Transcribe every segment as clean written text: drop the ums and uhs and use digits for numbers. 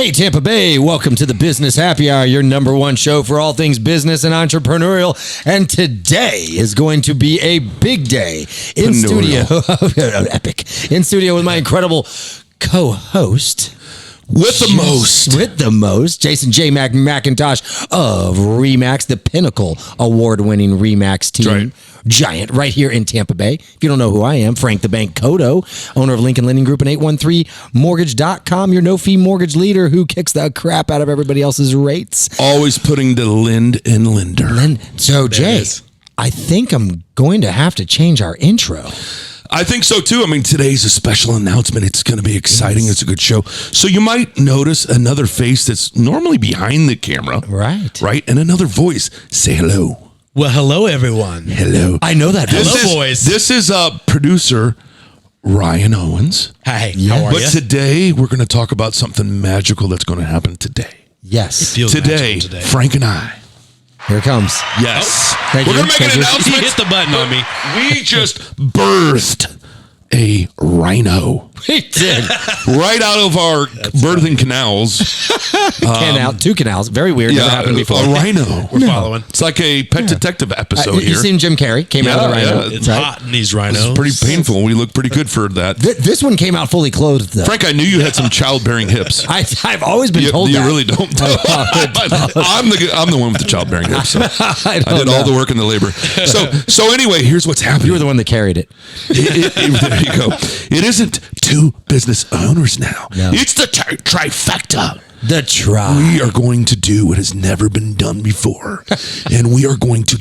Hey, Tampa Bay, welcome to the Business Happy Hour, your number one show for all things business and entrepreneurial. And today is going to be a big day in studio. Epic. In studio with my incredible co-host. With the most. Jason J. McIntosh of Remax, the pinnacle award-winning Remax team. Giant right here in Tampa Bay. If you don't know who I am, Frank the Bank Coto, owner of Lincoln Lending Group and 813mortgage.com, your no-fee mortgage leader who kicks the crap out of everybody else's rates. Always putting the lend and lender. So, Jay, I think I'm going to have to change our intro. I think so too. I mean, today's a special announcement. It's going to be exciting. It's a good show. So you might notice another face that's normally behind the camera. Right? And another voice. Say hello. Well, hello, everyone. Hello. I know that. Hello, boys. This is producer Ryan Owens. Hi. How are you? But today, we're going to talk about something magical that's going to happen today. Yes. It feels today, Frank and I. Here it comes. Yes. We're going to make an announcement. Hit the button on me. We just birthed a Ryno. We did. Right out of our birthing canals. Two canals. Very weird. Never happened before. A Ryno. We're following. It's like a Pet Detective episode here. You seen Jim Carrey? Came out of the Ryno. It's hot in these rhinos. It's pretty painful. We look pretty good for that. This one came out fully clothed, though. Frank, I knew you had some childbearing hips. I've always been told you that. You really don't. I'm the one with the childbearing hips. So I did all the work and the labor. So anyway, here's what's happening. You were the one that carried it. There you go. It isn't two business owners now. No. It's the trifecta. The tribe. We are going to do what has never been done before. And we are going to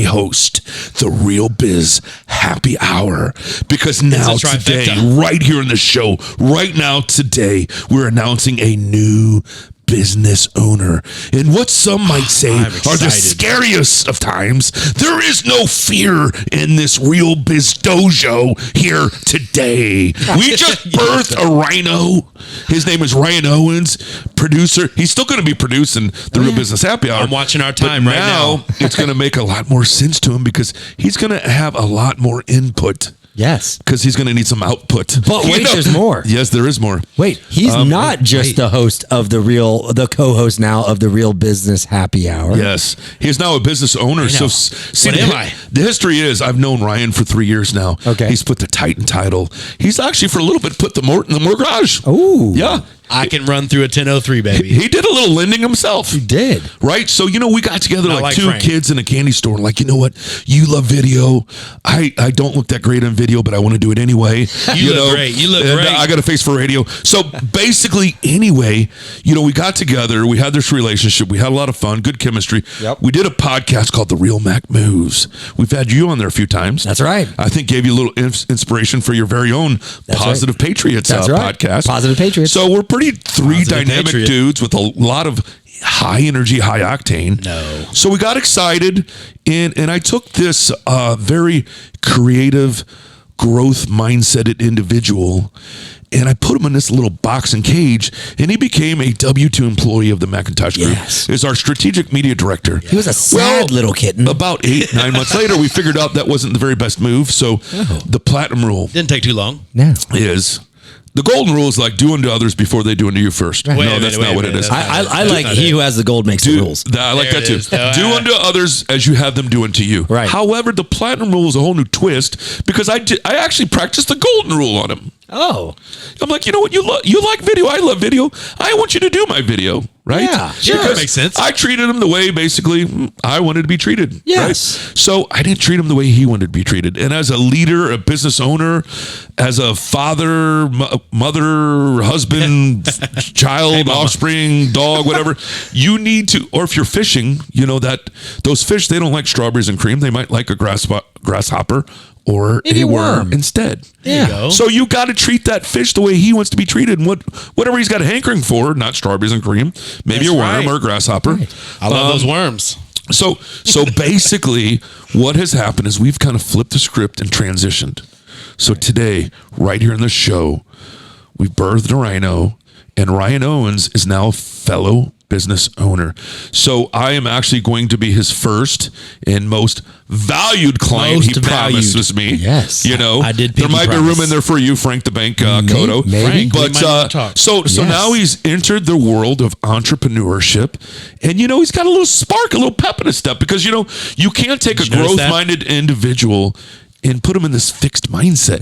host the Real Biz Happy Hour. Because now today, right here in the show, right now today, we're announcing a new business owner. And what some might say are the scariest of times. There is no fear in this Real Biz dojo here today. We just birthed a Ryno. His name is Ryan Owens, producer. He's still going to be producing the Real Business Happy Hour. I'm watching our time right now. It's going to make a lot more sense to him because he's going to have a lot more input. Yes. Because he's going to need some output. But wait, there's more. Yes, there is more. Wait, he's not just the host of the co-host now of the Real Business Happy Hour. Yes. He's now a business owner. So, see, the history is I've known Ryan for 3 years now. Okay. He's put the Titan title. He's actually for a little bit put the Morton in the garage. Oh. Yeah. I can run through a 1003, baby. He did a little lending himself. He did. Right? So, we got together like two Frank. kids in a candy store. Like, you know what? You love video. I don't look that great on video, but I want to do it anyway. You look great. You look great. I got a face for radio. So, basically, anyway, we got together. We had this relationship. We had a lot of fun, good chemistry. Yep. We did a podcast called The Real Mac Moves. We've had you on there a few times. That's right. I think gave you a little inspiration for your very own Positive Patriots podcast. Positive Patriots. So, we're pretty three dynamic dudes with a lot of high energy, high octane. No. So we got excited, and I took this very creative, growth mindseted individual, and I put him in this little box and cage, and he became a W-2 employee of the McIntosh Group. Yes. Is our strategic media director. He was a sad little kitten. About 8-9 months later, we figured out that wasn't the very best move. So the platinum rule Didn't take too long. No. is... The golden rule is like do unto others before they do unto you first. Wait no, a that's minute, not wait what a it minute. is. I like he who has the gold makes the rules. I like There that it too. is. Do unto others as you have them do unto you. Right. However, the platinum rule is a whole new twist because I actually practiced the golden rule on him. Oh. I'm like, you know what? You like video. I love video. I want you to do my video. Right? Yeah, sure. Because That makes sense. I treated him the way basically I wanted to be treated. Yes. Right? So I didn't treat him the way he wanted to be treated. And as a leader, a business owner, as a father, mother, husband, child, offspring, dog, whatever, you need to, or if you're fishing, that those fish, they don't like strawberries and cream. They might like a grasshopper or Maybe a a worm worm. instead. There you go. So you got to treat that fish the way he wants to be treated, and whatever he's got a hankering for, not strawberries and cream, maybe That's a worm right. or a grasshopper. I love those worms. So basically, what has happened is we've kind of flipped the script and transitioned. So today, right here in the show, we've birthed a Ryno, and Ryan Owens is now a fellow business owner. So I am actually going to be his first and most valued client. He promises me. Yes. You know, I did there might be promise. room in there for you, Frank the Bank Coto. Maybe. Frank, we might want to But talk. so Yes. now he's entered the world of entrepreneurship, and you know he's got a little spark, a little pep in his step, because you know you can't take a you notice that? growth-minded individual and put him in this fixed mindset.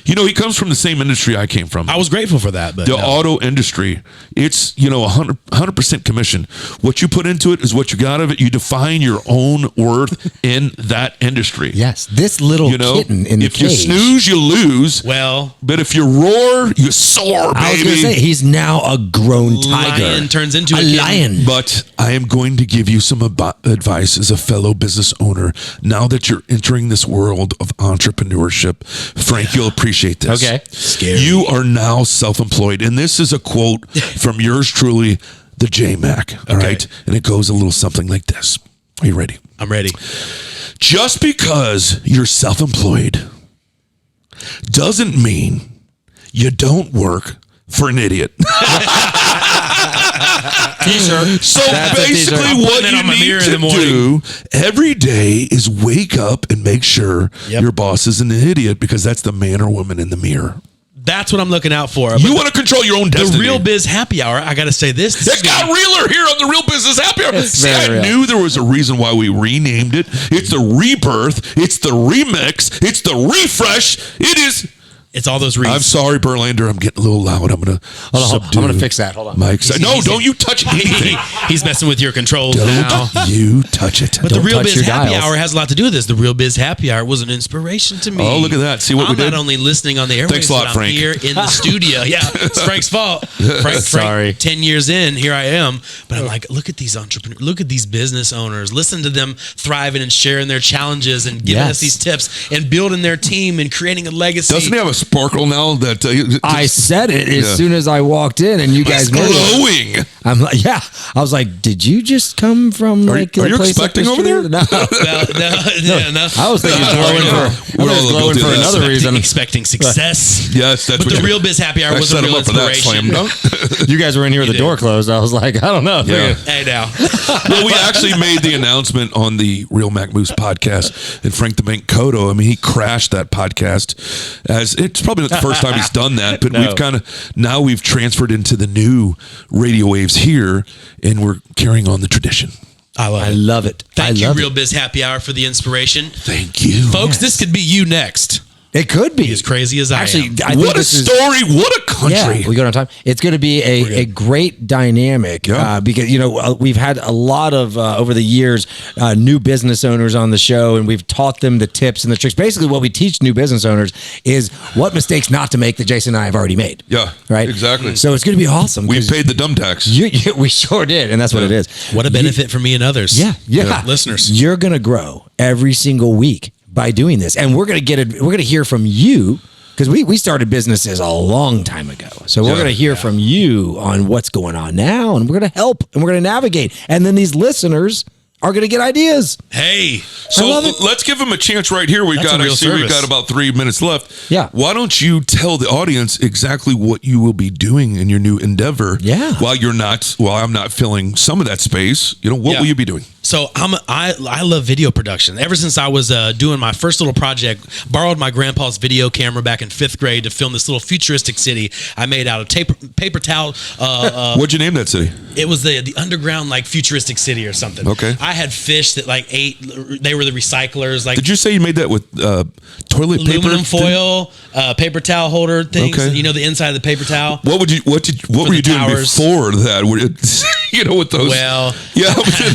You know, he comes from the same industry I came from. I was grateful for that, but The no. auto industry, it's, you know, 100% commission. What you put into it is what you got of it. You define your own worth in that industry. Yes, this little You know, kitten in the if you cage. snooze, you lose. Well, But if you roar, you soar, baby. I was going to say, he's now a grown tiger. lion turns into a a kitten. lion. But I am going to give you some advice as a fellow business owner. Now that you're entering this world of entrepreneurship, Frank, you'll appreciate this. Okay. Scary. You are now self-employed. And this is a quote from yours truly, the J-Mac. All right. And it goes a little something like this. Are you ready? I'm ready. Just because you're self-employed doesn't mean you don't work for an idiot. T-shirt. So That's a basically, t-shirt. what Putting it you on my mirror need in to the morning. do every day is wake up and make sure Yep. your boss isn't an idiot, because that's the man or woman in the mirror. That's what I'm looking out for. You want to control your own the destiny. Real Biz Happy Hour, I got to say this. It got realer here on the Real Business Happy Hour. See, very I real. knew there was a reason why we renamed it. It's the rebirth. It's the remix. It's the refresh. It is. It's all those reasons. I'm sorry, Berlander. I'm getting a little loud. I'm going to subdue. I'm going to fix that. Hold on. My no, don't you touch anything. He's messing with your controls now. Don't you touch it. But the Don't Real touch Biz your Happy dials. Hour has a lot to do with this. The Real Biz Happy Hour was an inspiration to me. Oh, look at that. See what I'm we did? not only listening on the airwaves, Thanks a lot, but I'm Frank. here in the studio. Yeah, it's Frank's fault. Frank, Sorry. 10 years in, here I am. But I'm like, look at these entrepreneurs, look at these business owners. Listen to them thriving and sharing their challenges and giving us Yes. these tips and building their team and creating a legacy. Doesn't he have a sparkle now that I said it as Yeah. soon as I walked in, and you guys made it. glowing? I'm like, yeah. I was like, did you just come from Are like you a place up the expecting over street? there? No. no. I was thinking glowing for. I We're was all glowing guilty for of that. another reason. Expecting success. Yes, that's But what the you- Real Biz Happy Hour I was set a him real up for that inspiration. slam dunk. You guys were in here with the did. door closed. I was like, I don't know. Yeah. Hey, now. Well, we actually made the announcement on the Real Mac Moose podcast, and Frank the Bank Coto, I mean, he crashed that podcast, as it's probably not the first time he's done that, but we've transferred into the new radio waves here, and we're carrying on the tradition. I love I it. love it. Thank I you, love Real it. Biz Happy Hour, for the inspiration. Thank you. Folks, this could be you next. It could be As crazy as I Actually, am. I think What a this is- story. What a country. Yeah, we go on time. It's going to be a great dynamic Yeah. because, you know, we've had a lot of, over the years, new business owners on the show, and we've taught them the tips and the tricks. Basically, what we teach new business owners is what mistakes not to make that Jason and I have already made. Yeah, Right? exactly. So it's going to be awesome. We 'cause paid the dumb tax. we sure did, and that's what it is. What a benefit for me and others. Yeah. Listeners. You're going to grow every single week by doing this. And we're going to hear from you, because we started businesses a long time ago. So we're Yeah. going to hear from you on what's going on now, and we're going to help, and we're going to navigate. And then these listeners are going to get ideas. Hey. So I love it. let's give them a chance right here. We've That's a real we've service. got about 3 minutes left. Yeah. Why don't you tell the audience exactly what you will be doing in your new endeavor? Yeah. While I'm not filling some of that space, you know, what Yeah. will you be doing? So I love video production. Ever since I was doing my first little project, borrowed my grandpa's video camera back in 5th grade to film this little futuristic city I made out of paper towel. What'd you name that city? It was the underground, like, futuristic city or something. Okay. I had fish that like ate. They were the recyclers. Like, Did you say you made that with toilet paper? aluminum foil, paper towel holder things. Okay. You know, the inside of the paper towel. What were you the doing towers. before that? Were it, you know, with those? Well, yeah,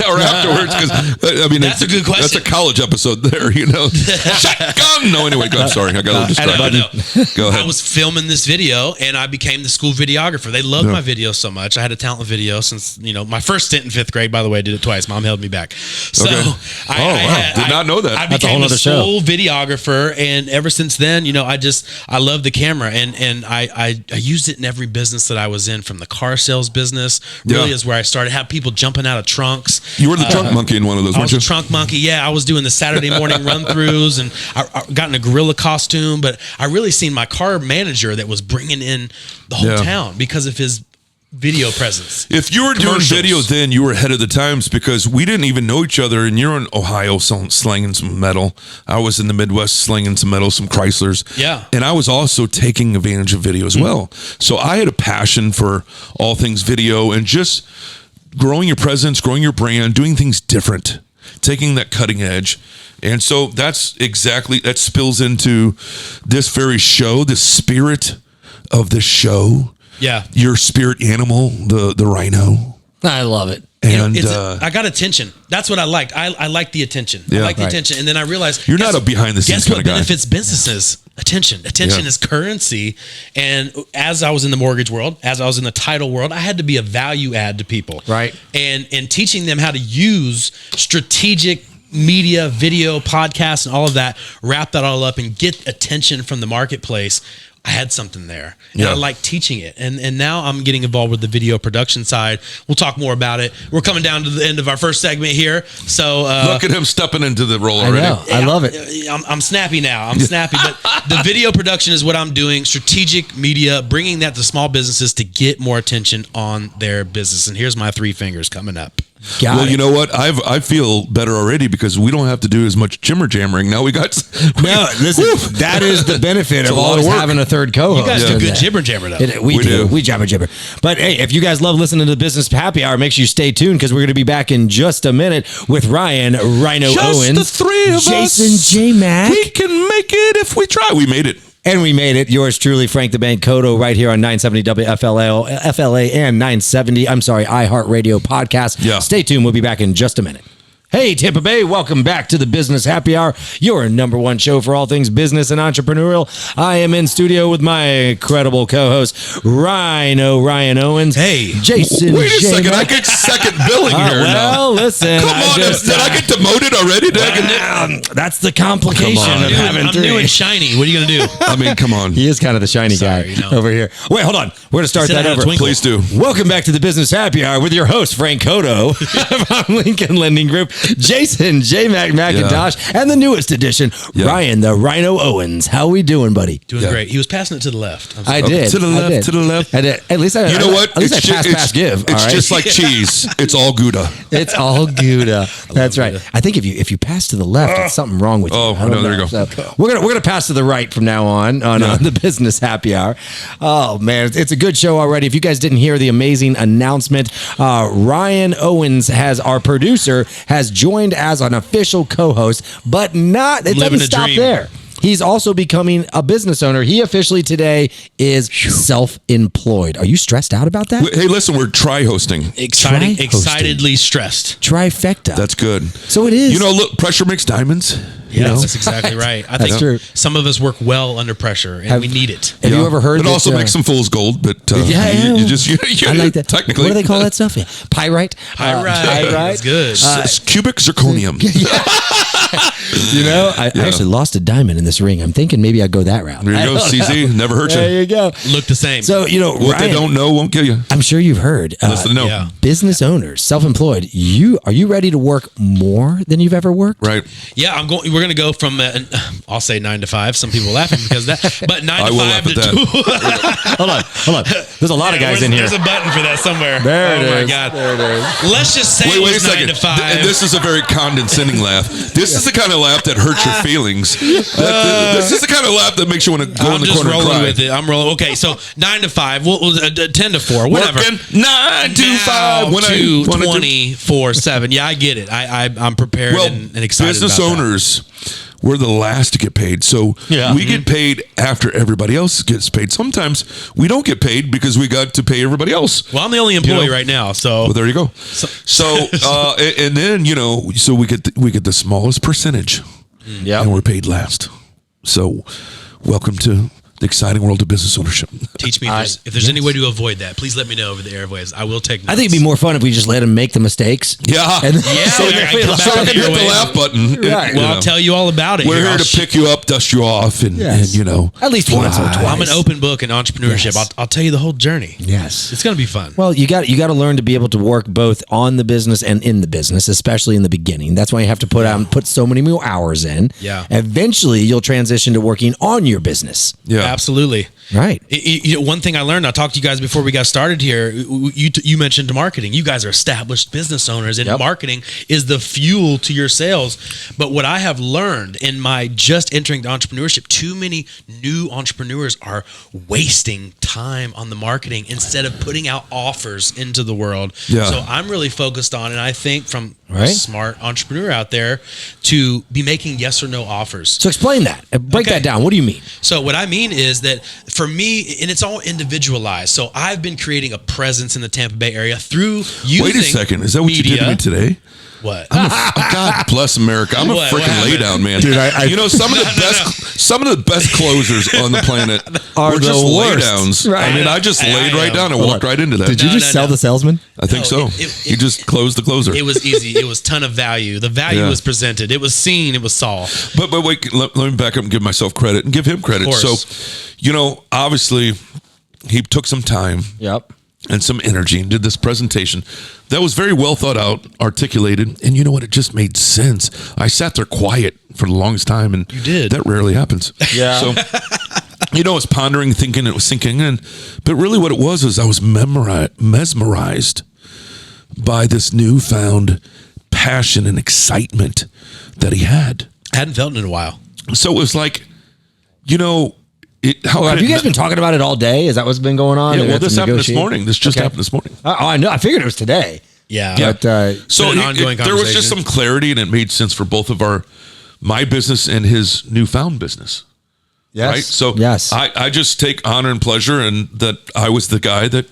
or afterwards? Because I mean, That's a good question. That's a college episode there. You know, shotgun. No, anyway, I'm sorry, I got a little distracted. no. Go ahead. I was filming this video, and I became the school videographer. They loved my video so much. I had a talent video since, you know, my first stint in 5th grade. By the way, I did it twice. Mom held me back. So, Okay. I Did not know that. I That's a became whole a nother show. school videographer, and ever since then, you know, I love the camera, and I used it in every business that I was in, from the car sales business. Really Yeah. is where I started. Have people jumping out of trunks. You were the trunk monkey in one of those, I weren't was you? a trunk monkey. Yeah, I was doing the Saturday morning run-throughs, and I got in a gorilla costume. But I really seen my car manager that was bringing in the whole Yeah. town because of his video presence. If you were doing video then, you were ahead of the times because we didn't even know each other. And you're in Ohio slinging some metal. I was in the Midwest slinging some metal, some Chryslers. Yeah. And I was also taking advantage of video as well. So I had a passion for all things video and just growing your presence, growing your brand, doing things different, taking that cutting edge. And so that spills into this very show, the spirit of this show. Yeah. Your spirit animal, the Ryno. I love it. And I got attention. That's what I liked. I like the attention. I like the attention. And then I realized you're not a behind the scenes kind of guy. Guess what benefits businesses? Attention. Attention is currency. And as I was in the mortgage world, as I was in the title world, I had to be a value add to people. Right. And teaching them how to use strategic media, video, podcasts, and all of that, wrap that all up and get attention from the marketplace. I had something there, and I like teaching it. And now I'm getting involved with the video production side. We'll talk more about it. We're coming down to the end of our first segment here. So look at him stepping into the role already. I love it. I'm snappy now. I'm snappy. But the video production is what I'm doing. Strategic media, bringing that to small businesses to get more attention on their business. And here's my 3 fingers coming up. Well, you know what? I feel better already because we don't have to do as much jimmer jammering. Now we got. No, listen, that is the benefit of always having a third co-host. You guys do good jibber jammer though. We do. We jabber jibber. But hey, if you guys love listening to the Business Happy Hour, make sure you stay tuned because we're going to be back in just a minute with Ryan, Ryno Owens, the 3 of Jason us. J. Mack. We can make it if we try. We made it. And we made it. Yours truly, Frank the Bank Coto, right here on 970 WFLA and 970, iHeartRadio podcast. Yeah. Stay tuned. We'll be back in just a minute. Hey, Tampa Bay, welcome back to the Business Happy Hour, your number one show for all things business and entrepreneurial. I am in studio with my incredible co-host, Ryno, Ryan Owens. Hey. Jason. Wait a second. I get second billing here now. Listen. Come on. Did I get demoted already? That's the complication of having I'm 3. new and shiny. What are you going to do? I mean, come on. He is kind of the shiny guy over here. Wait, hold on. We're going to start that over. Please do. Welcome back to the Business Happy Hour with your host, Frank Coto from Lincoln Lending Group, Jason J. McIntosh, and the newest edition, Ryan, the Ryno Owens. How we doing, buddy? Doing great. He was passing it to the left. I did. To the left. I did. At least I. You know what? At least I pass, give. It's just like cheese. It's all Gouda. It's all Gouda. That's right. Gouda. I think if you pass to the left, it's something wrong with you. Oh, no, there you go. So we're gonna pass to the right from now on the Business Happy Hour. Oh man, it's a good show already. If you guys didn't hear the amazing announcement, Ryan Owens, our producer, has joined as an official co-host, but it doesn't stop there. He's also becoming a business owner. He officially today is self-employed. Are you stressed out about that? Hey, listen, we're try-hosting. Excitedly stressed. Trifecta. That's good. So it is. You know, look, pressure makes diamonds. That's exactly right. I think true. Some of us work well under pressure, and we need it. Have you ever heard it? Also makes some fools gold, but you just I like that. Technically, what do they call that stuff? Yeah. Pyrite. Pyrite. That's good. Cubic zirconium. You know, I actually lost a diamond in this ring. I'm thinking maybe I'd go that route. There you go, CZ. Never hurt you. There you go. Look the same. So, you know, what they don't know won't kill you. I'm sure you've heard. Listen, no. Business owners, self-employed. Are you ready to work more than you've ever worked? Right. Yeah, we're going to go from I'll say 9 to 5. Some people laughing because that, but 9 to 5 to 2. Hold on. There's a lot of guys in here. There's a button for that somewhere. There it is. Oh my God. There it is. Let's just say wait a 9 second. to 5. And this is a very condescending laugh. This is the kind of laugh that hurts your feelings. This is the kind of laugh that makes you want to go in the corner and cry. I'm just rolling with it. I'm rolling. Okay, so 9 to 5. 10 to 4. Whatever. Working 9 to 5. 2, 24, 7. Yeah, I get it. I'm prepared and excited. Business about owners. We're the last to get paid. So we get paid after everybody else gets paid. Sometimes we don't get paid because we got to pay everybody else. Well, I'm the only employee right now. So well, there you go. So and then, so we get the smallest percentage. Yeah. And we're paid last. So welcome to the exciting world of business ownership. Teach me if there's any way to avoid that. Please let me know over the airways. I will take notes. I think it'd be more fun if we just let them make the mistakes. Yeah. And so we can hit the laugh button. Right. Well, I'll tell you all about it. We're here to pick you up, dust you off, and at least once or twice. I'm an open book in entrepreneurship. Yes. I'll tell you the whole journey. Yes. It's going to be fun. Well, you got to learn to be able to work both on the business and in the business, especially in the beginning. That's why you have to put so many more hours in. Yeah. Eventually, you'll transition to working on your business. Yeah. Absolutely. Right. One thing I learned, I talked to you guys before we got started here. You mentioned marketing. You guys are established business owners, and marketing is the fuel to your sales. But what I have learned in my just entering the entrepreneurship, too many new entrepreneurs are wasting time on the marketing instead of putting out offers into the world. Yeah. So I'm really focused on, and I think from a smart entrepreneur out there, to be making yes or no offers. So explain that. Break that down. What do you mean? So what I mean is that for me, and it's all individualized. So I've been creating a presence in the Tampa Bay area through using Wait a second. Is that what media. you did to me today? What? God bless America. I'm a freaking lay down man. Dude, some of the best closers on the planet are were the just worst. lay downs. Right. I mean, I just laid right down and walked right into that. Did you just sell the salesman? I think so. You just closed the closer. It was easy. It was ton of value. The value was presented. It was seen. It was saw. But wait, let me back up and give myself credit and give him credit. Of course. So, obviously, he took some time. Yep. And some energy and did this presentation that was very well thought out, articulated, and you know what? It just made sense. I sat there quiet for the longest time, and you did. That rarely happens. Yeah. So, I was pondering, thinking, it was sinking in, but really, what it was I was mesmerized by this newfound passion and excitement that he had. I hadn't felt it in a while. So it was like, have you guys been talking about it all day? Is that what's been going on? Yeah, well, this happened this morning. This just happened this morning. I know. I figured it was today. Yeah. But, so there was just some clarity, and it made sense for both of my business and his newfound business. Yes. Right. So yes. I just take honor and pleasure, and that I was the guy that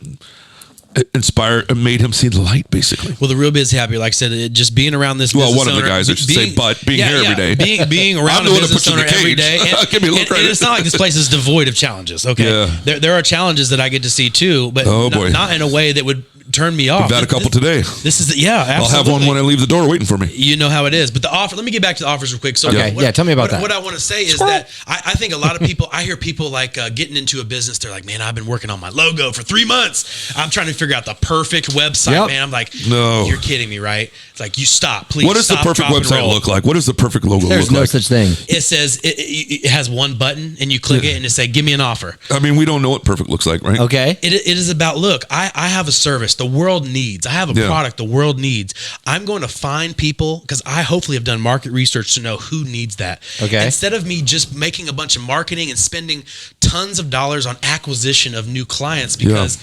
inspired and made him see the light, basically. Well, the Real Biz Happy, like I said, just being around this business one of the guys, I should say, but being here every day. Being around a business owner every day. And it's not like this place is devoid of challenges, okay? Yeah. There are challenges that I get to see too, but not in a way that would turn me off. We've had a couple today. This is, absolutely. I'll have one when I leave the door waiting for me. You know how it is. But the offer, let me get back to the offers real quick. So tell me about that. What I want to say is that I think a lot of people, I hear people like getting into a business, they're like, man, I've been working on my logo for 3 months. I'm trying to figure out the perfect website, man. I'm like, no, you're kidding me, right? It's like, you stop, please. What does the perfect website look like? What does the perfect logo look like? There's no such thing. It says, it has one button, and you click it, and it says, give me an offer. I mean, we don't know what perfect looks like, right? Okay. It is about, look, I have a service the world needs. I have a product the world needs. I'm going to find people, because I hopefully have done market research to know who needs that. Okay. Instead of me just making a bunch of marketing and spending tons of dollars on acquisition of new clients, because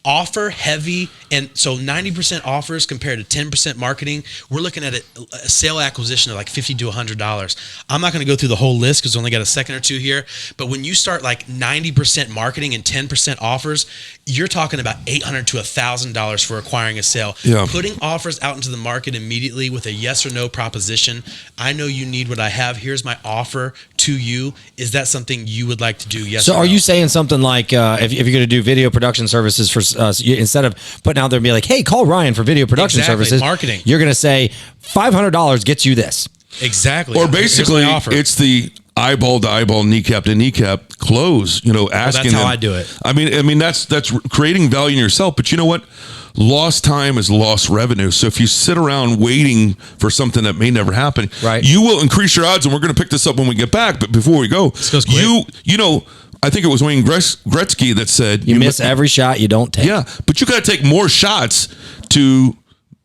offer heavy, and so 90% offers compared to 10% marketing, we're looking at a sale acquisition of like $50 to $100. I'm not going to go through the whole list because we only got a second or two here, but when you start like 90% marketing and 10% offers, you're talking about $800 to $1,000 for acquiring a sale. Putting offers out into the market immediately with a yes or no proposition. I know you need what I have. Here's my offer to you. Is that something you would like to do? Yes. So or no? are you saying something like if you're going to do video production services for instead of putting out there and be like, hey, call Ryan for video production services, marketing, you're going to say $500 gets you this. Exactly. Or basically, it's the eyeball to eyeball, kneecap to kneecap close. Asking that's how I do it. I mean that's creating value in yourself. But you know what? Lost time is lost revenue. So if you sit around waiting for something that may never happen, you will increase your odds. And we're going to pick this up when we get back. But before we go, I think it was Wayne Gretzky that said, you miss every shot you don't take. Yeah, but you got to take more shots to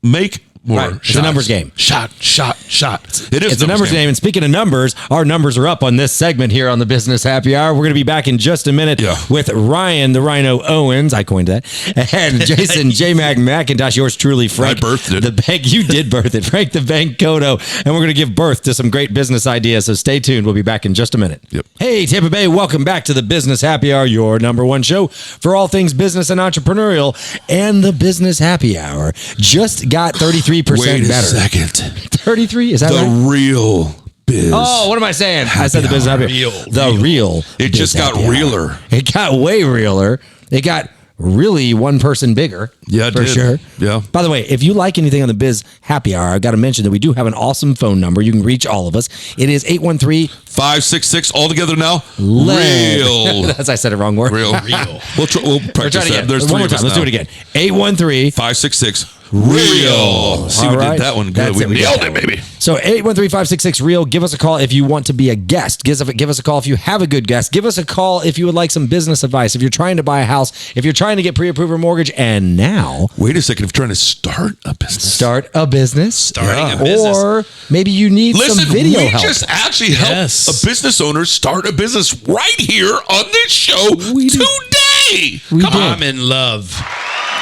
make more shots. It's a numbers game. Shot. It's a numbers game. And speaking of numbers, our numbers are up on this segment here on the Business Happy Hour. We're going to be back in just a minute with Ryan, the Ryno Owens. I coined that. And Jason J. McIntosh, yours truly, Frank. I birthed it. The Bank, you did birth it. Frank the Bank Coto. And we're going to give birth to some great business ideas. So stay tuned. We'll be back in just a minute. Yep. Hey, Tampa Bay, welcome back to the Business Happy Hour, your number one show for all things business and entrepreneurial. And the Business Happy Hour just got 33% Wait a better. second. 33? Is that right? The Real Biz. Oh, what am I saying? I said the Business Happy Hour. The real. It just got realer. It got way realer. It got really one person bigger. Yeah, for sure. Yeah. By the way, if you like anything on the Biz Happy Hour, I've got to mention that we do have an awesome phone number. You can reach all of us. It is 813-566 all together now. Real. That's I said it wrong word. Real. We'll practice that. Again. There's one three more of us time. Let's now. do it again. 813-566 Real. See, we did that one good. That's We it. nailed got it, that one. baby. So 813-566-REAL. Give us a call if you want to be a guest. Give us a call if you have a good guest. Give us a call if you would like some business advice. If you're trying to buy a house, if you're trying to get pre-approved or mortgage, and now Wait a second. If you're trying to start a business. start a business. Starting a business. Or maybe you need Listen, some video we help. just actually helped a business owner start a business right here on this show We did. today. We Come did. on, I'm in love.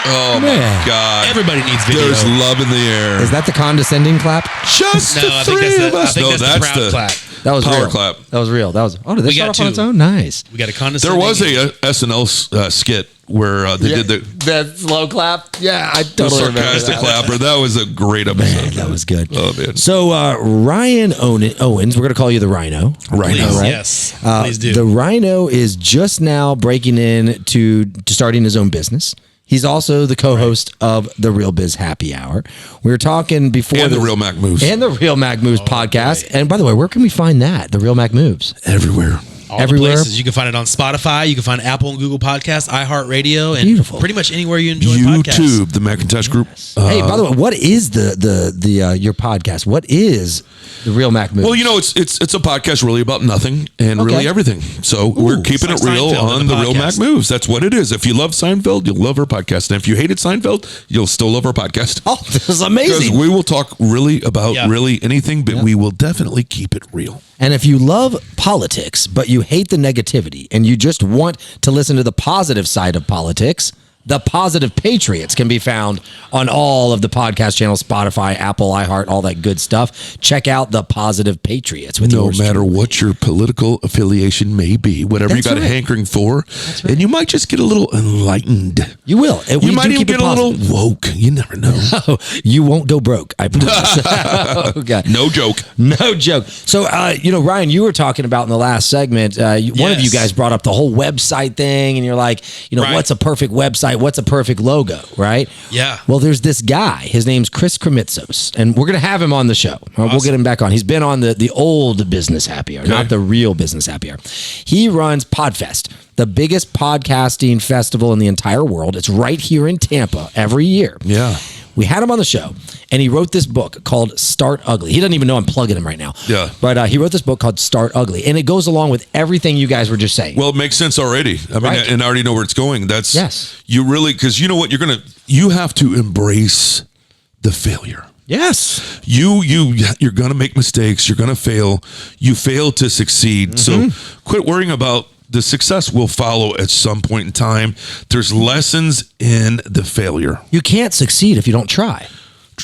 Oh Man. my God. Everybody needs video. There's love in the air. Is that the condescending clap? Just No, the I three think that's of the, I us. think No, that's the that's proud the clap. That was power real. clap. That was real. That was. Oh, did they We start got off on two. its own? Nice. We got a There condescending. was a SNL skit where they did the that slow clap. Yeah, I totally remember sarcastic that. clapper. That was a great episode. That was good. Oh, man. So Ryan Owens, we're going to call you the Ryno. Right Please, now. right? yes. Please do. The Ryno is just now breaking in to starting his own business. He's also the co-host of the Real Biz Happy Hour. We were talking before And the Real Mac Moves. and the Real Mac Moves podcast. And by the way, where can we find that? The Real Mac Moves. Everywhere. All everywhere. the places. You can find it on Spotify. You can find Apple and Google Podcasts, iHeartRadio, and Beautiful. pretty much anywhere you enjoy YouTube, podcasts. the Macintosh Group. Hey, by the way, what is the your podcast? What is the Real Mac Moves? Well, you know, it's a podcast really about nothing and Okay. really everything. So we're keeping it's it like real Seinfeld on in the the Real Mac podcast. Moves. That's what it is. If you love Seinfeld, you'll love our podcast. And if you hated Seinfeld, you'll still love our podcast. Oh, this is Because amazing. we will talk really about Yeah. really anything, but we will definitely keep it real. And if you love politics, but you hate the negativity and you just want to listen to the positive side of politics, the Positive Patriots can be found on all of the podcast channels, Spotify, Apple, iHeart, all that good stuff. Check out the Positive Patriots with No yours matter truly. what your political affiliation may be, whatever That's you got right. a hankering for, and you might just get a little enlightened. You will. And You we might do even keep get it a little positive. woke. You never know. You won't go broke, I promise. Okay. No joke. No joke. So, Ryan, you were talking about in the last segment, one of you Yes. guys brought up the whole website thing, and you're like, Right. what's a perfect website? What's a perfect logo, right? Yeah. Well, there's this guy. His name's Chris Kremitzos, and we're going to have him on the show. We'll get him back on. He's been on the old Business Happy Hour, not the real Business Happy Hour. He runs Podfest, the biggest podcasting festival in the entire world. It's right here in Tampa every year. Yeah. We had him on the show, and he wrote this book called Start Ugly. He doesn't even know I'm plugging him right now. Yeah. But he wrote this book called Start Ugly, and it goes along with everything you guys were just saying. Well, it makes sense already. I mean, Right. and I already know where it's going. That's Yes. You really, because you know what, you have to embrace the failure. yes. You're gonna make mistakes. You're gonna fail. You fail to succeed. So quit worrying about the success will follow at some point in time. There's lessons in the failure, You can't succeed if you don't try.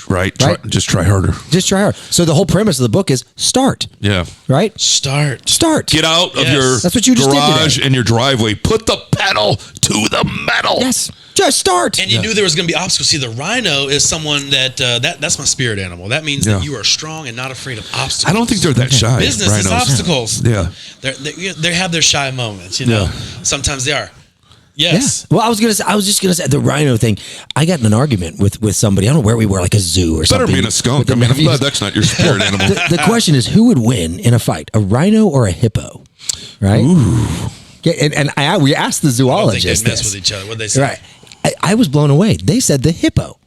right? Right. Just try harder. Just try hard. So the whole premise of the book is start, Yeah. right? Start. Start. Get out of Yes. your That's what you just did garage today. and your driveway. Put the pedal to the metal. Yes. Just start. And you knew there was going to be obstacles. See, the Ryno is someone that's my spirit animal. That means Yeah. that you are strong and not afraid of obstacles. I don't think they're that shy. Business is Rhinos. obstacles. Yeah. They have their shy moments. You know, Yeah. sometimes they are. Yeah. Yes. Well, I was just gonna say the Ryno thing. I got in an argument with somebody. I don't know where we were, like a zoo or Better something. being a skunk. with I the mean, I'm nephews. glad that's not your spirit animal. The question is, who would win in a fight, a rhino or a hippo? Right? Yeah, and we asked the I don't think zoologist they mess this. with each other. What they say? Right. I was blown away. They said the hippo.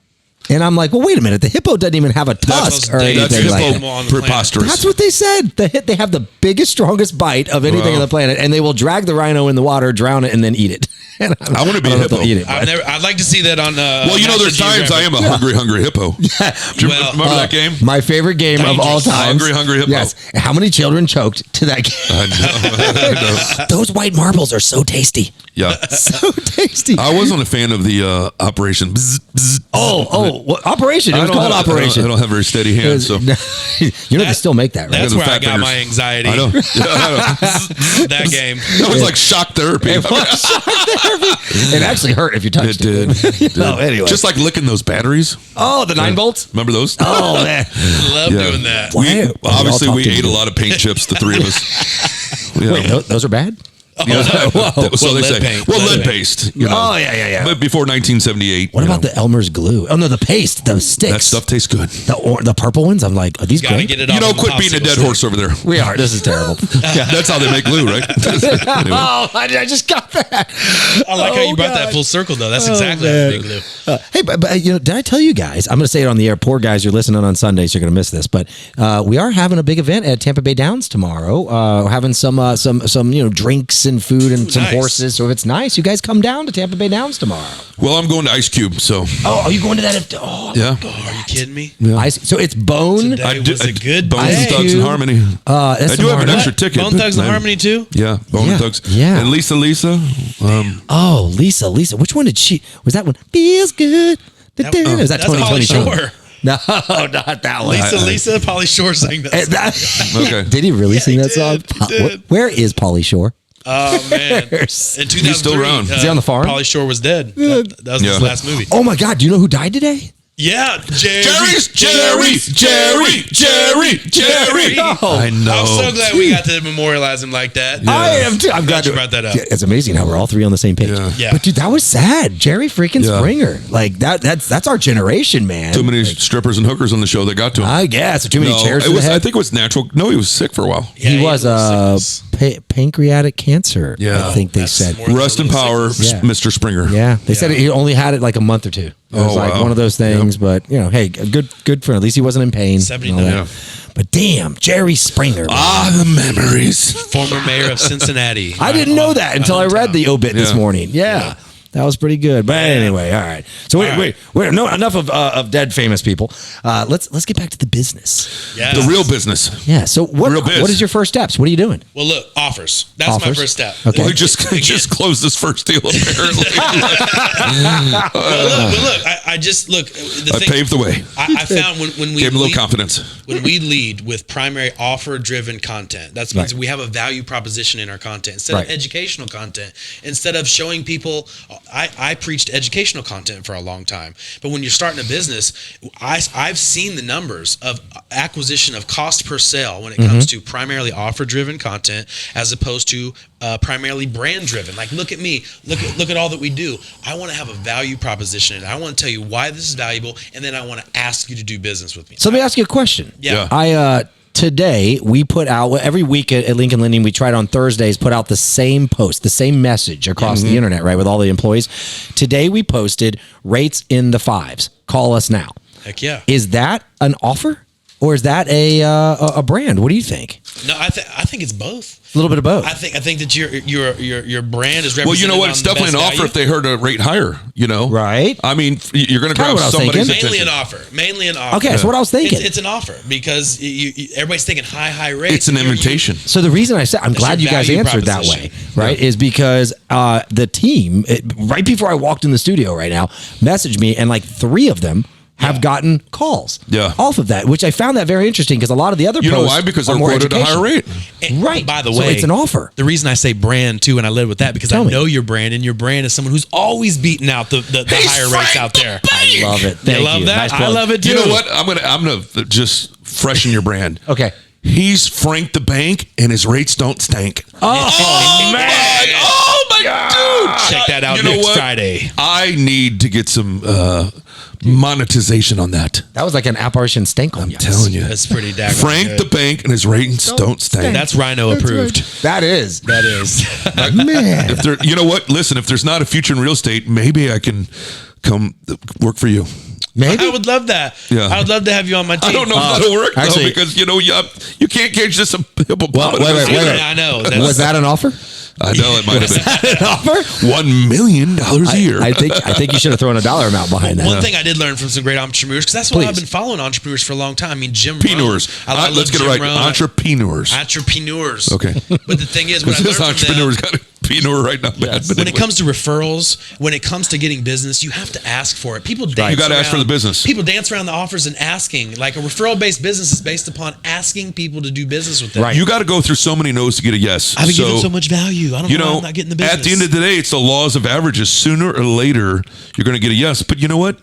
And I'm like, well, wait a minute. The hippo doesn't even have a tusk or That's anything like hippo that. on the planet. preposterous. That's what they said. They have the biggest, strongest bite of anything Wow. on the planet, and they will drag the rhino in the water, drown it, and then eat it. And I wanna be don't a know if they'll hippo. Eat it, but- I'd like to see that on. Well, you know, there's times I am a hungry hippo. Do you Well, remember that game? My favorite game of all Dangerous. time. Hungry hippo. Yes. How many children choked to that game? I know. Those white marbles are so tasty. Yeah. So tasty. I wasn't a fan of the Operation. Bzz, bzz. What, Operation. It was called Operation. I don't have very steady hands, so. They still make that, right? That's the where I fat got fingers. my anxiety. I know. Yeah, I know. That game. That was like shock therapy. It was shock therapy. It actually hurt if you touched It did. Oh, anyway. Just like licking those batteries. Oh, the 9 volts? Remember those? Oh, man. Love Yeah. doing that. Wow. Obviously, All we talked ate to a you. lot of paint chips, the three of us. Yeah. Wait, those are bad? So they say. Paint. Well, lead paste. You know. Oh, yeah. But before 1978. What about the Elmer's glue? Oh, no, the paste, the sticks. That stuff tastes good. The purple ones? I'm like, are these great? Get it Quit beating a dead horse over there. We are. This is terrible. That's how they make glue, right? Anyway. Oh, I just got that. I like how you brought that full circle, though. That's exactly how they make glue. Hey, but did I tell you guys? I'm going to say it on the air. Poor guys, you're listening on Sundays. You're going to miss this, but we are having a big event at Tampa Bay Downs tomorrow. We're having some drinks and food and some horses. So if it's nice, you guys come down to Tampa Bay Downs tomorrow. Well, I'm going to Ice Cube, so. Oh, are you going to that? Oh, yeah. Are you kidding me? Yeah. So it's Bone. Today was a good Bone day. Thugs and Harmony. I do have an extra ticket. Bone Thugs and Harmony too. Yeah, Bone and Thugs. Yeah. And Lisa. Lisa. Which one did she? Was that one? Feels good. Was that That's 2020 Pauly Shore. No, not that one. Lisa, Pauly Shore sang that. Okay. Did he really sing that song? He did. Where is Pauly Shore? Oh man! In 2003, He's still around. Is he on the farm? Pauly Shore was dead. That was his last movie. Oh my God! Do you know who died today? Yeah, Jerry. Oh, I know. I'm so glad we got to memorialize him like that. I am too. I'm glad you brought that up. Yeah, it's amazing how we're all three on the same page. Yeah. But dude, that was sad. Jerry freaking Springer. Like that's our generation, man. Too many strippers and hookers on the show that got to him. I guess too many chairs. I think it was natural. No, he was sick for a while. Yeah, he was pancreatic cancer. Yeah. I think they said. Rest in power, Mr. Springer. Yeah, they said he only had it like a month or two. It was one of those things, but hey, good for him. At least he wasn't in pain. 79. Yeah. But damn, Jerry Springer. The memories. Former mayor of Cincinnati. I didn't know that until I read the obit this morning. Yeah. That was pretty good. But anyway, all right. So wait. No, enough of dead famous people. Let's get back to the business. Yeah. The real business. Yeah. So what is your first steps? What are you doing? Well, look, offers. That's my first step. Okay. Well, he just closed his first deal apparently. Look. I just look. I paved the way. I found when we gave him a little confidence. When we lead with primary offer-driven content, that means we have a value proposition in our content instead of educational content. Instead of showing people, I preached educational content for a long time, but when you're starting a business, I've seen the numbers of acquisition of cost per sale when it comes to primarily offer-driven content as opposed to primarily brand-driven. Like, look at me, look at all that we do. I want to have a value proposition, and I want to tell you why this is valuable, and then I want to ask you to do business with me. So let me ask you a question. Yeah. Today we put out every week at Lincoln Lending. We try to on Thursdays put out the same post, the same message across the internet, right, with all the employees. Today we posted rates in the 5s. Call us now. Heck yeah. Is that an offer or is that a brand? What do you think? No, I think it's both. A little bit of both. I think that your brand is represented. Well, you know what? It's definitely an offer value. if they heard a rate higher. Right? I mean, you're going to grab what I was somebody's thinking. attention. Mainly an offer. Okay, that's what I was thinking. It's an offer because everybody's thinking high rates. It's an invitation. So the reason I said I'm glad you guys answered that way, right, is because the team right before I walked in the studio right now messaged me, and like 3 of them have gotten calls off of that, which I found that very interesting because a lot of the other posts know why? Because they're quoted at a higher rate. Right. By the way, so it's an offer. The reason I say brand too, and I led with that because I know your brand, and your brand is someone who's always beating out the higher rates out there. I love it. Thank you. Love that? Nice I love it too. You know what? I'm gonna just freshen your brand. Okay. He's Frank the Bank, and his rates don't stank. Oh man! Oh my dude! Check that out next Friday. I need to get some monetization on that. That was like an apparition stank on you. I'm telling you, that's pretty daggone Frank good. the Bank and his ratings don't stank. That's Ryno approved. That is. Man. If you know what? Listen, if there's not a future in real estate, maybe I can come work for you. Maybe I would love that. Yeah. I would love to have you on my team. I don't know if that'll work actually, though, because you can't gauge this hippopotamus. Wait. I know. Was that an offer? I know it might have been an offer. $1 million a year. I think you should have thrown a dollar amount behind that. One thing I did learn from some great entrepreneurs, because that's why I've been following entrepreneurs for a long time. I mean, Jim Entrepreneurs. Rohn. Let's get it right. Entrepreneurs. Entrepreneurs. Okay. But the thing is, what I learned this from entrepreneur's them, got a entrepreneur right now. Bad, when it comes to referrals, when it comes to getting business, you have to ask for it. People dance. You got to ask for the business. People dance around the offers and asking. Like a referral-based business is based upon asking people to do business with them. Right. You got to go through so many no's to get a yes. I've been given so much value. I don't know why I'm not getting the business. At the end of the day, it's the laws of averages. Sooner or later, you're going to get a yes. But you know what?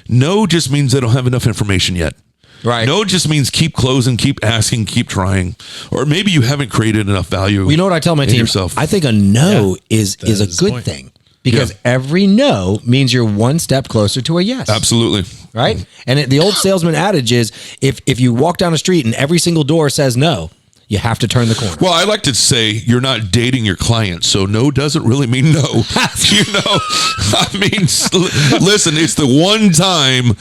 No just means they don't have enough information yet. Right. No just means keep closing, keep asking, keep trying. Or maybe you haven't created enough value. Well, you know what I tell my team? Yourself. I think a no is a good thing because every no means you're one step closer to a yes. Absolutely. Right? And the old salesman adage is if you walk down the street and every single door says no, you have to turn the corner. Well, I like to say you're not dating your client, so no doesn't really mean no. I mean, listen, it's the one time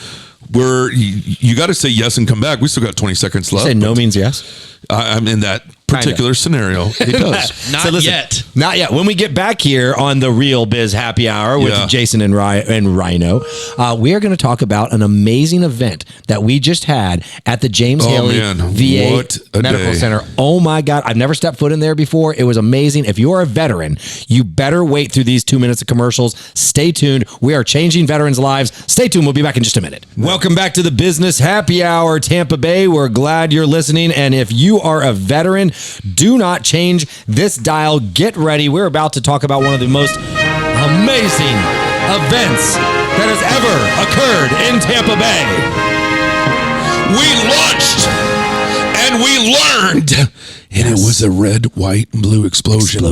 where you got to say yes and come back. We still got 20 seconds left. You say no means yes? I'm in that particular scenario. It does. Not yet. Not yet. When we get back here on the Real Biz Happy Hour with Jason and Ryno, we are going to talk about an amazing event that we just had at the James Haley VA Medical Center. Oh my God. I've never stepped foot in there before. It was amazing. If you're a veteran, you better wait through these 2 minutes of commercials. Stay tuned. We are changing veterans' lives. Stay tuned. We'll be back in just a minute. Welcome back to the Business Happy Hour, Tampa Bay. We're glad you're listening. And if you are a veteran, do not change this dial. Get ready. We're about to talk about one of the most amazing events that has ever occurred in Tampa Bay. We launched and we learned. And it was a red, white, and blue explosion.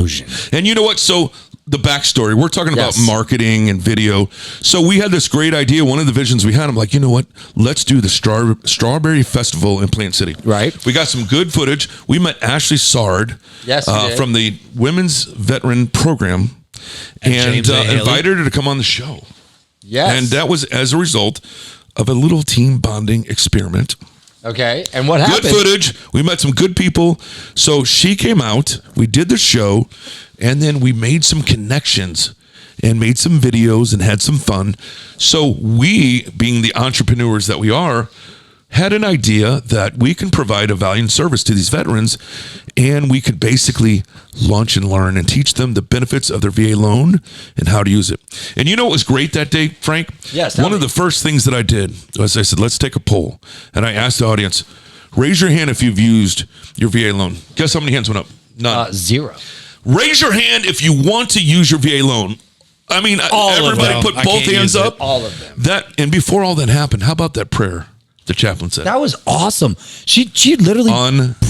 And you know what? So the backstory, we're talking about marketing and video. So we had this great idea. One of the visions we had, I'm like, you know what? Let's do the Strawberry Festival in Plant City. Right. We got some good footage. We met Ashley Sard from the Women's Veteran Program and invited her to come on the show. Yes. And that was as a result of a little team bonding experiment. Okay. And what happened? Good footage. We met some good people. So she came out. We did the show. And then we made some connections and made some videos and had some fun. So we, being the entrepreneurs that we are, had an idea that we can provide a value and service to these veterans, and we could basically launch and learn and teach them the benefits of their VA loan and how to use it. And you know what was great that day, Frank? Yes. One of the first things that I did was I said, let's take a poll. And I asked the audience, raise your hand if you've used your VA loan. Guess how many hands went up? None. 0. Raise your hand if you want to use your VA loan. I mean, everybody put both hands up. All of them. And before all that happened, how about that prayer the chaplain said? That was awesome. She literally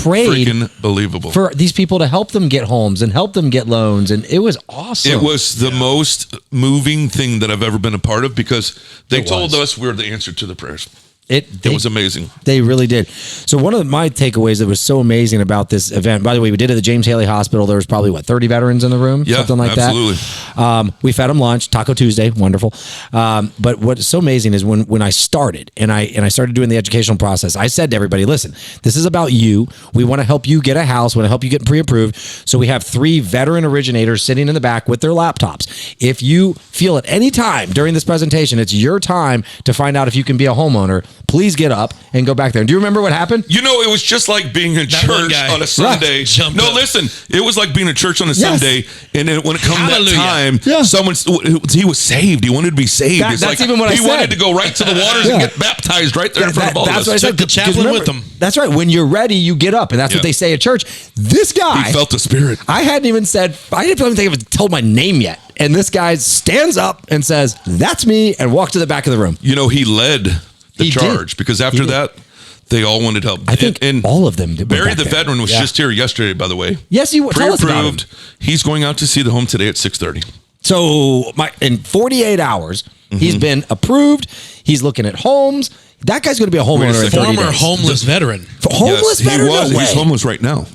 prayed freaking believable for these people to help them get homes and help them get loans, and it was awesome. It was the most moving thing that I've ever been a part of because they told us we're the answer to the prayers. It was amazing. They really did. So one of my takeaways that was so amazing about this event, by the way, we did it at the James Haley Hospital. There was probably 30 veterans in the room, something like that. We fed them lunch, Taco Tuesday, wonderful. But what's so amazing is when I started and I started doing the educational process, I said to everybody, listen, this is about you. We want to help you get a house. We want to help you get pre-approved. So we have 3 veteran originators sitting in the back with their laptops. If you feel at any time during this presentation, it's your time to find out if you can be a homeowner, please get up and go back there. And do you remember what happened? You know, it was just like being in church on a Sunday. No, listen, it was like being in church on a Sunday. And then when it comes that time, he was saved. He wanted to be saved. That's even what I said. He wanted to go right to the waters and get baptized right there in front of all of us. That's what I said. Took the chaplain with them. That's right. When you're ready, you get up. And that's what they say at church. This guy. He felt the Spirit. I didn't even think I've told my name yet. And this guy stands up and says, that's me, and walked to the back of the room. You know, he led the charge because after that, they all wanted help. I think all of them did. Barry the veteran was just here yesterday, by the way. Yes, he was. Tell us about him. He's going out to see the home today at 6:30. So in 48 hours, he's been approved. He's looking at homes. That guy's going to be a homeowner in 30 days. Former homeless veteran. Homeless veteran? He was. He's homeless right now.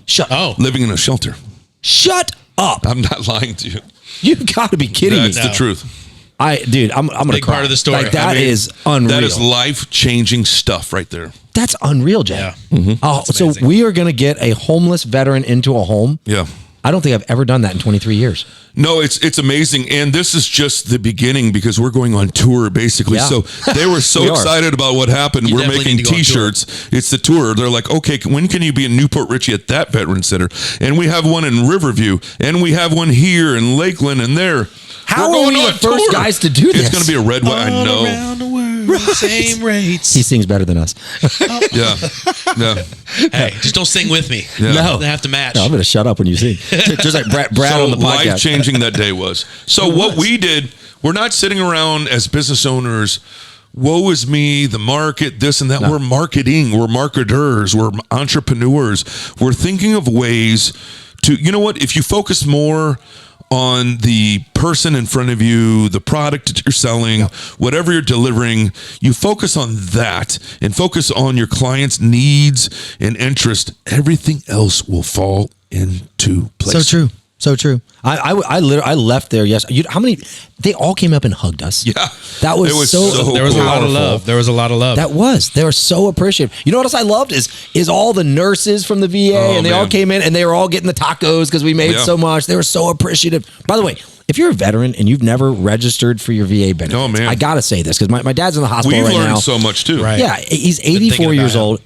Living in a shelter. Shut up. I'm not lying to you. You've got to be kidding me. That's the truth. I'm going to cry. Part of the story. Like, that is unreal. That is life-changing stuff right there. That's unreal, Jay. Yeah. So we are going to get a homeless veteran into a home. Yeah. I don't think I've ever done that in 23 years. No, it's amazing. And this is just the beginning because we're going on tour, basically. Yeah. So they were so excited about what happened. We're making T-shirts. It's the tour. They're like, okay, when can you be in Newport Richie at that Veteran Center? And we have one in Riverview. And we have one here in Lakeland and there. How are we the first guys to do this? It's going to be a red, white, I know. Around the world, same rates. He sings better than us. Yeah. Hey, just don't sing with me. Yeah. No. They have to match. No, I'm going to shut up when you sing. Just like Brad on the podcast. Life-changing that day was. So what we did, we're not sitting around as business owners woe is me, the market, this and that. No. We're marketing. We're marketers. We're entrepreneurs. We're thinking of ways to, you know what? If you focus more on the person in front of you, the product that you're selling, whatever you're delivering, you focus on that and focus on your client's needs and interest. Everything else will fall into place. So true. So true. I left there. Yes. How many? They all came up and hugged us. Yeah. That was so there was a lot of love. There was a lot of love. They were so appreciative. You know what else I loved is all the nurses from the VA and they all came in and they were all getting the tacos because we made so much. They were so appreciative. By the way, if you're a veteran and you've never registered for your VA benefits, I got to say this because my dad's in the hospital right now. We've learned so much too. Right. Yeah, he's 84 years old,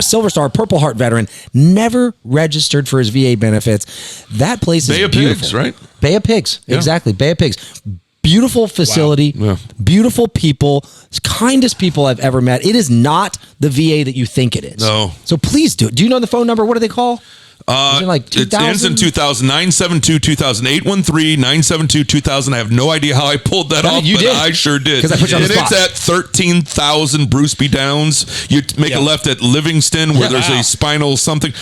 Silver Star, Purple Heart veteran, never registered for his VA benefits. That place is beautiful. Bay of Pigs, right? Bay of Pigs, exactly. Bay of Pigs. Beautiful facility, beautiful people, kindest people I've ever met. It is not the VA that you think it is. No. So please do it. Do you know the phone number? What do they call? It ends in 2000, 972-2000, 813-972-2000. I have no idea how I pulled that off, but I sure did. Because I put you on the spot. It's at 13,000 Bruce B. Downs. You make a left at Livingston where there's a spinal something.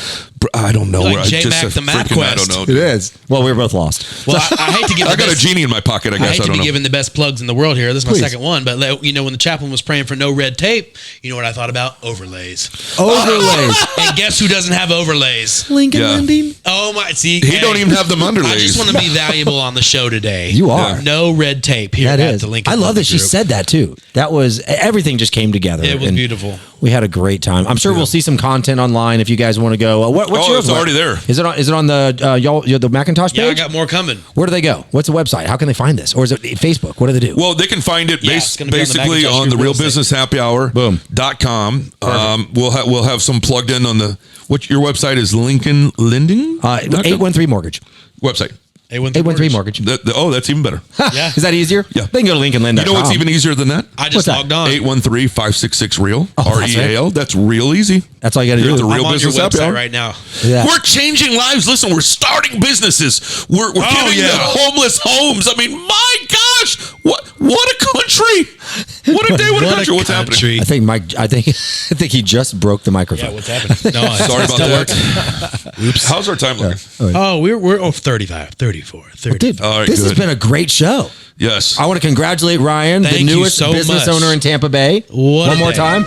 I don't know. Like J-Mac, the MapQuest. I don't know. It is. Well, we were both lost. Well, I hate to give I got a genie in my pocket, I guess. I hate to be giving the best plugs in the world here. This is my second one. But, you know, when the chaplain was praying for no red tape, you know what I thought about? Overlays. Overlays. And guess who doesn't have overlays? Lincoln Lending. Oh, my. See, he don't even have them underlays. I just want to be valuable on the show today. You are. No red tape here at the Lincoln. I love that she said that, too. That was, everything just came together. It was beautiful. We had a great time. I'm sure we'll see some content online if you guys want to go. What's yours? It's already there. Is it on the the Macintosh page? Yeah, I got more coming. Where do they go? What's the website? How can they find this? Or is it Facebook? What do they do? Well, they can find it basically on the Real Business Happy Hour. .com. We'll have some plugged in on the your website is Lincoln Lending? 813 Mortgage. Website. 813 Mortgage. That's even better. Yeah. Is that easier? Yeah. They can go to LincolnLend.com. You know what's even easier than that? I just logged on. 813-566-REAL. Oh, REAL. That's real easy. That's all you got to do. The Real I'm Business on your Happy website Hour right now. Yeah. We're changing lives. Listen, we're starting businesses. We're giving the homeless homes. I mean, my gosh, what a country! What a day! What a country! What's happening? I think he just broke the microphone. Yeah, what's happening? No, sorry about that. Oops. How's our time looking? Oh, we're 35, 34, 30. Dude, all right, this has been a great show. Yes. I want to congratulate Ryan, the newest business owner in Tampa Bay. One more time.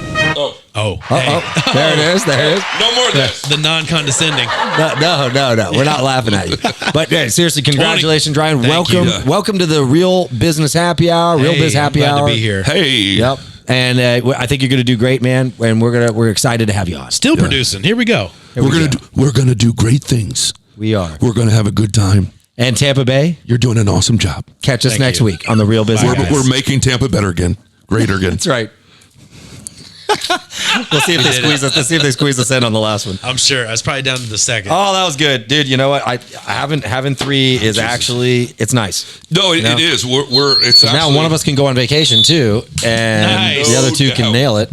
Oh. There it is. No more of this. The non-condescending. No. We're not laughing at you. But seriously, congratulations, Ryan. Welcome to the Real Business Happy Hour. Real Biz Happy Hour. Glad to be here. Hey. Yep. And I think you're going to do great, man. And we're excited to have you on. Still producing. Here we go. We're gonna do great things. We are. We're gonna have a good time. And Tampa Bay, you're doing an awesome job. Catch us next week on the Real Biz Happy Hour. We're making Tampa better again, greater again. That's right. We'll see if they squeeze us. Let's see if they squeeze us in on the last one. I'm sure. I was probably down to the second. Oh, that was good, dude. You know what? Having three is actually it's nice. No, it is. It's now one of us can go on vacation too, and the other two can nail it.